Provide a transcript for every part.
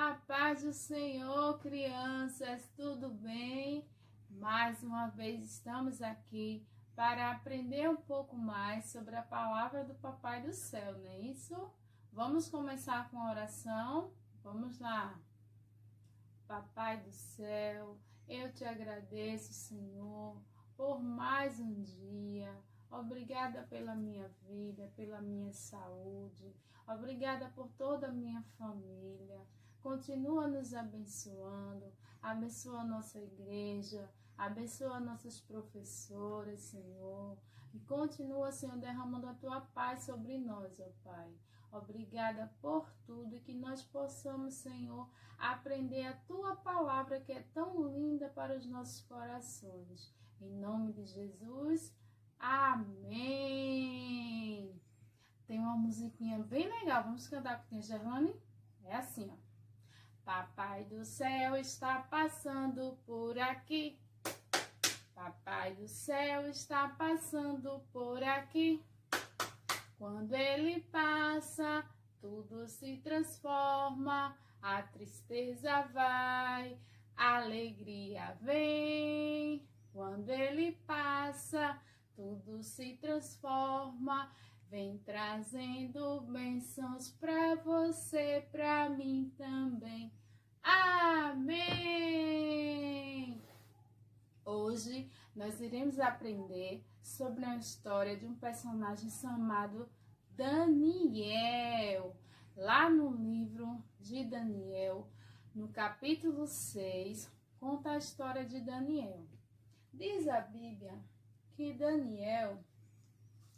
A paz do Senhor, crianças, tudo bem? Mais uma vez estamos aqui para aprender um pouco mais sobre a palavra do Papai do Céu, não é isso? Vamos começar com a oração? Vamos lá. Papai do Céu, eu te agradeço, Senhor, por mais um dia. Obrigada pela minha vida, pela minha saúde. Obrigada por toda a minha família. Continua nos abençoando. Abençoa a nossa igreja. Abençoa nossas professoras, Senhor. E continua, Senhor, derramando a tua paz sobre nós, ó Pai. Obrigada por tudo e que nós possamos, Senhor, aprender a tua palavra que é tão linda para os nossos corações. Em nome de Jesus, amém. Tem uma musiquinha bem legal. Vamos cantar com a Gerlane? É assim, ó. Papai do céu está passando por aqui. Papai do céu está passando por aqui. Quando ele passa, tudo se transforma. A tristeza vai, a alegria vem. Quando ele passa, tudo se transforma. Vem trazendo bênçãos para você, para mim também. Amém! Hoje nós iremos aprender sobre a história de um personagem chamado Daniel. Lá no livro de Daniel, no capítulo 6, conta a história de Daniel. Diz a Bíblia que Daniel,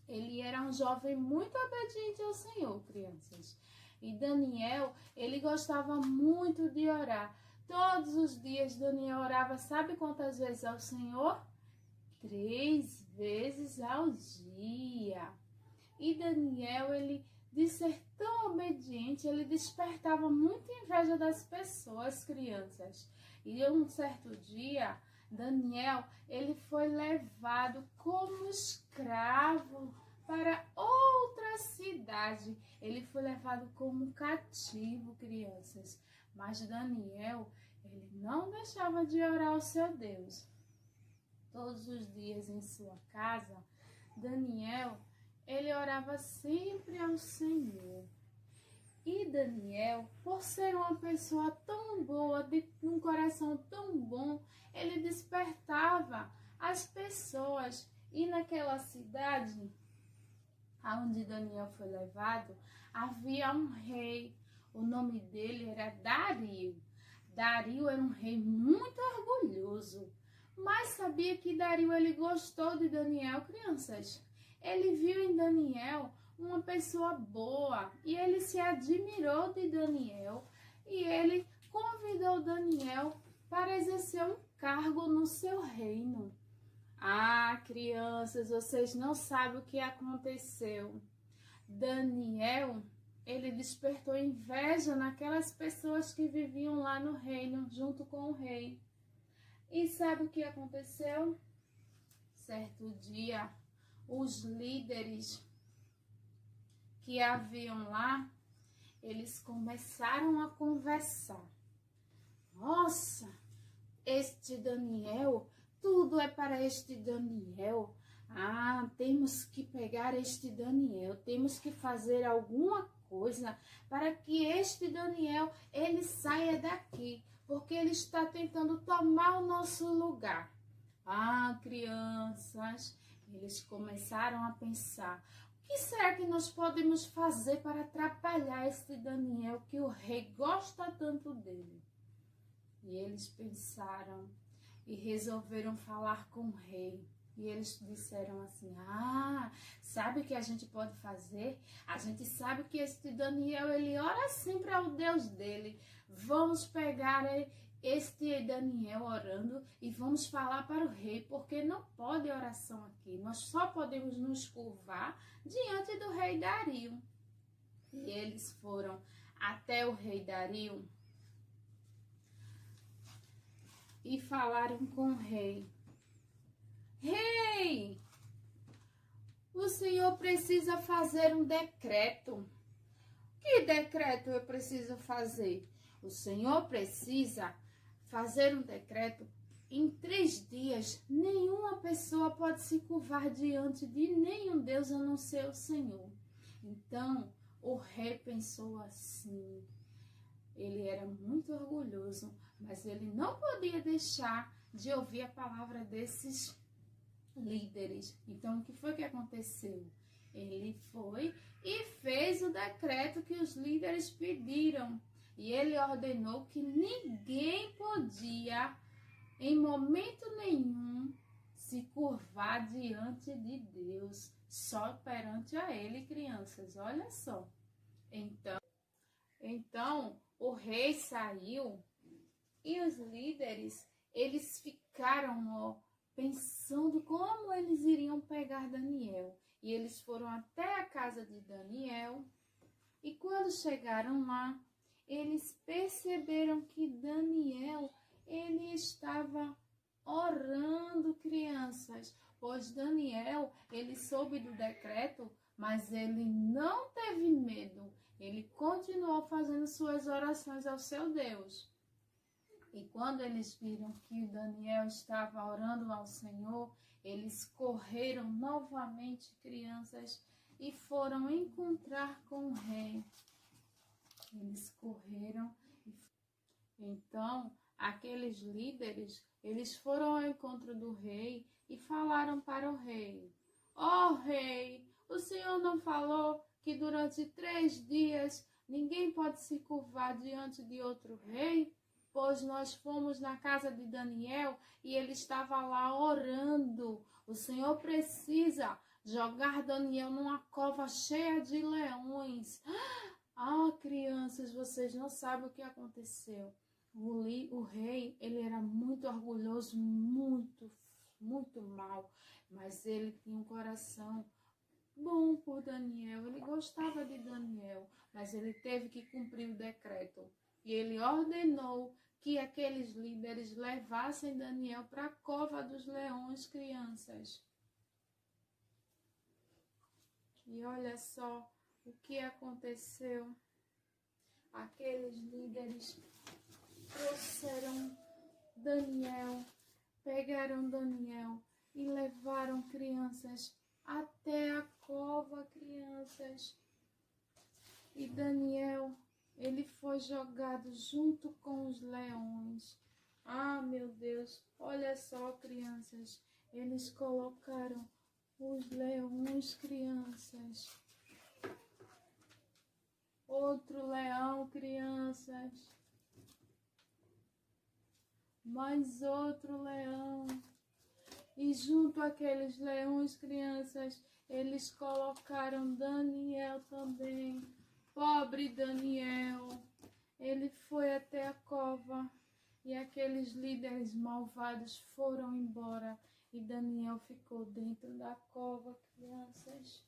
ele era um jovem muito obediente ao Senhor, crianças. E Daniel, ele gostava muito de orar. Todos os dias Daniel orava, sabe quantas vezes ao Senhor? 3 vezes ao dia. E Daniel, ele, de ser tão obediente, ele despertava muita inveja das pessoas, crianças. E um certo dia, Daniel, ele foi levado como escravo para outra cidade. Ele foi levado como cativo, crianças. Mas Daniel, ele não deixava de orar ao seu Deus. Todos os dias em sua casa, Daniel, ele orava sempre ao Senhor. E Daniel, por ser uma pessoa tão boa, de um coração tão bom, ele despertava as pessoas. E naquela cidade aonde Daniel foi levado, havia um rei. O nome dele era Dario. Dario era um rei muito orgulhoso. Mas sabia que Dario, ele gostou de Daniel, crianças? Ele viu em Daniel uma pessoa boa e ele se admirou de Daniel e ele convidou Daniel para exercer um cargo no seu reino. Ah, crianças, vocês não sabem o que aconteceu. Daniel, ele despertou inveja naquelas pessoas que viviam lá no reino, junto com o rei. E sabe o que aconteceu? Certo dia, os líderes que haviam lá, eles começaram a conversar. Nossa, este Daniel, tudo é para este Daniel. Ah, temos que pegar este Daniel, temos que fazer alguma coisa para que este Daniel, ele saia daqui, porque ele está tentando tomar o nosso lugar. Ah, crianças, eles começaram a pensar, o que será que nós podemos fazer para atrapalhar este Daniel, que o rei gosta tanto dele? E eles pensaram e resolveram falar com o rei. E eles disseram assim, sabe o que a gente pode fazer? A gente sabe que este Daniel, ele ora sempre ao Deus dele. Vamos pegar este Daniel orando e vamos falar para o rei, porque não pode oração aqui. Nós só podemos nos curvar diante do rei Dario. E eles foram até o rei Dario e falaram com o rei. Rei, o senhor precisa fazer um decreto. Que decreto eu preciso fazer? O Senhor precisa fazer um decreto. Em 3 dias, nenhuma pessoa pode se curvar diante de nenhum Deus a não ser o Senhor. Então, o rei pensou assim. Ele era muito orgulhoso, mas ele não podia deixar de ouvir a palavra desses líderes. Então, o que foi que aconteceu? Ele foi e fez o decreto que os líderes pediram. E ele ordenou que ninguém podia, em momento nenhum, se curvar diante de Deus, só perante a ele, crianças. Olha só. Então o rei saiu e os líderes, eles ficaram pensando como eles iriam pegar Daniel. E eles foram até a casa de Daniel e quando chegaram lá, eles perceberam que Daniel, ele estava orando, crianças, pois Daniel, ele soube do decreto, mas ele não teve medo. Ele continuou fazendo suas orações ao seu Deus. E quando eles viram que Daniel estava orando ao Senhor, eles correram novamente, crianças, e foram encontrar com o rei. Eles correram. Então, aqueles líderes, eles foram ao encontro do rei e falaram para o rei: ó rei, o Senhor não falou que durante 3 dias ninguém pode se curvar diante de outro rei? Pois nós fomos na casa de Daniel e ele estava lá orando. O Senhor precisa jogar Daniel numa cova cheia de leões. Ah, crianças, vocês não sabem o que aconteceu. O rei, ele era muito orgulhoso, muito mal, mas ele tinha um coração bom por Daniel. Ele gostava de Daniel, mas ele teve que cumprir o decreto. E ele ordenou que aqueles líderes levassem Daniel para a cova dos leões, crianças. E olha só o que aconteceu. Aqueles líderes trouxeram Daniel, pegaram Daniel e levaram, crianças, até a cova, crianças. E Daniel, ele foi jogado junto com os leões. Ah, meu Deus, olha só, crianças, eles colocaram os leões, crianças. Outro leão, crianças. Mais outro leão. E junto àqueles leões, crianças, eles colocaram Daniel também. Pobre Daniel. Ele foi até a cova e aqueles líderes malvados foram embora. E Daniel ficou dentro da cova, crianças.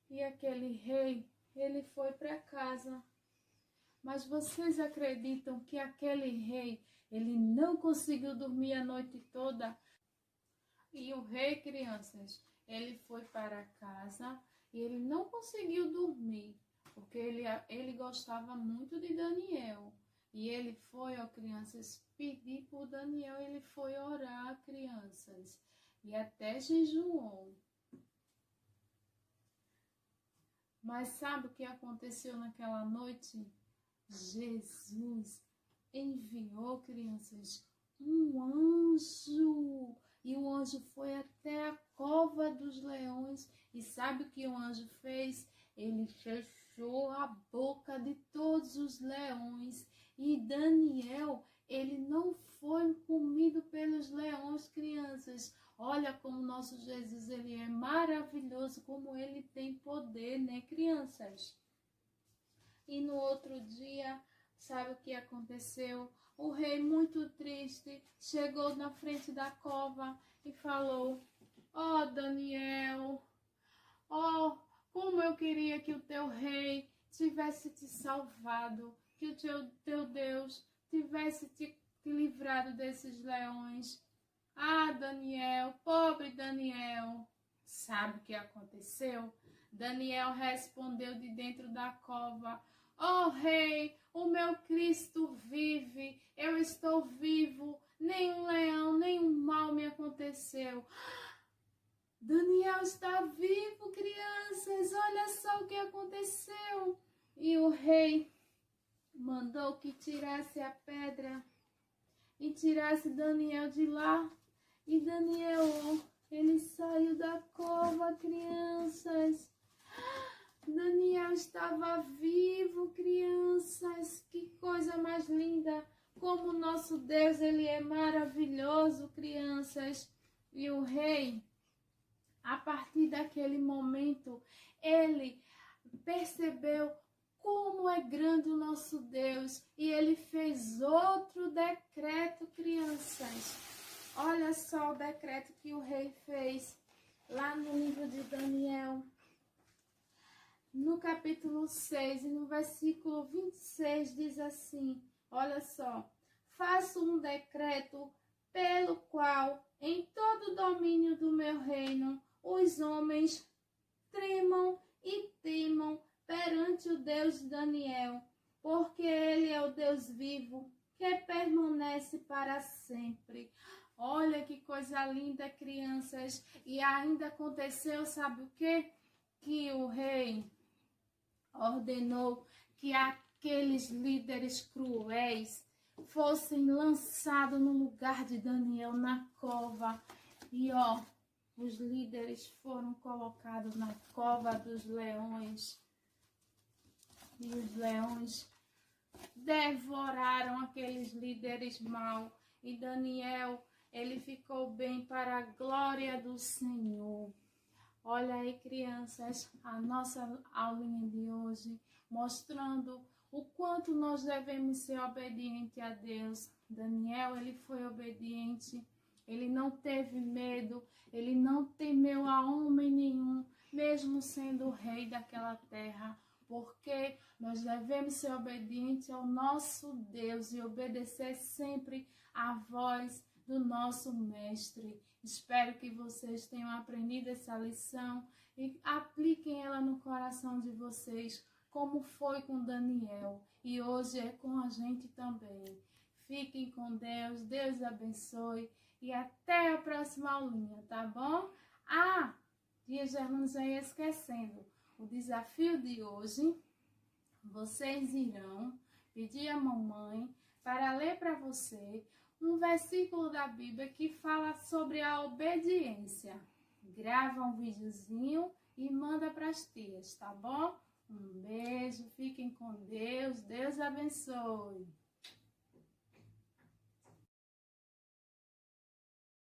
E aquele rei, ele foi para casa. Mas vocês acreditam que aquele rei, ele não conseguiu dormir a noite toda? E o rei, crianças, ele foi para casa e ele não conseguiu dormir, porque ele gostava muito de Daniel. E ele foi, ó, crianças, pedir por Daniel, ele foi orar, crianças, e até jejuou. Mas sabe o que aconteceu naquela noite? Jesus enviou, crianças, um anjo. E o anjo foi até a cova dos leões. E sabe o que o anjo fez? Ele fechou a boca de todos os leões. E Daniel, ele não foi comido pelos leões, crianças. Olha como nosso Jesus, ele é maravilhoso, como ele tem poder, né, crianças? E no outro dia, sabe o que aconteceu? O rei, muito triste, chegou na frente da cova e falou: ó, Daniel, ó, como eu queria que o teu rei tivesse te salvado, que o teu Deus tivesse te livrado desses leões. Ah, Daniel, pobre Daniel. Sabe o que aconteceu? Daniel respondeu de dentro da cova: ó rei, o meu Cristo vive, eu estou vivo, nenhum leão, nenhum mal me aconteceu. Daniel está vivo, crianças, olha só o que aconteceu. E o rei mandou que tirasse a pedra e tirasse Daniel de lá. E Daniel, ele saiu da cova, crianças. Daniel estava vivo, crianças. Que coisa mais linda. Como o nosso Deus, ele é maravilhoso, crianças. E o rei, a partir daquele momento, ele percebeu como é grande o nosso Deus. E ele fez outro decreto, crianças. Olha só o decreto que o rei fez lá no livro de Daniel. No capítulo 6 e no versículo 26 diz assim, olha só: faço um decreto pelo qual em todo o domínio do meu reino os homens tremam e temam perante o Deus de Daniel, porque ele é o Deus vivo que permanece para sempre. Olha que coisa linda, crianças. E ainda aconteceu, sabe o quê? Que o rei ordenou que aqueles líderes cruéis fossem lançados no lugar de Daniel na cova. E os líderes foram colocados na cova dos leões. E os leões devoraram aqueles líderes maus. E Daniel, ele ficou bem para a glória do Senhor. Olha aí, crianças, a nossa aulinha de hoje, mostrando o quanto nós devemos ser obedientes a Deus. Daniel, ele foi obediente, ele não teve medo, ele não temeu a homem nenhum, mesmo sendo o rei daquela terra, porque nós devemos ser obedientes ao nosso Deus e obedecer sempre à voz do nosso mestre. Espero que vocês tenham aprendido essa lição e apliquem ela no coração de vocês, como foi com Daniel e hoje é com a gente também. Fiquem com Deus, Deus abençoe e até a próxima aulinha, tá bom? Já não ia esquecendo, o desafio de hoje, vocês irão pedir à mamãe para ler para você um versículo da Bíblia que fala sobre a obediência. Grava um videozinho e manda para as tias, tá bom? Um beijo, fiquem com Deus, Deus abençoe.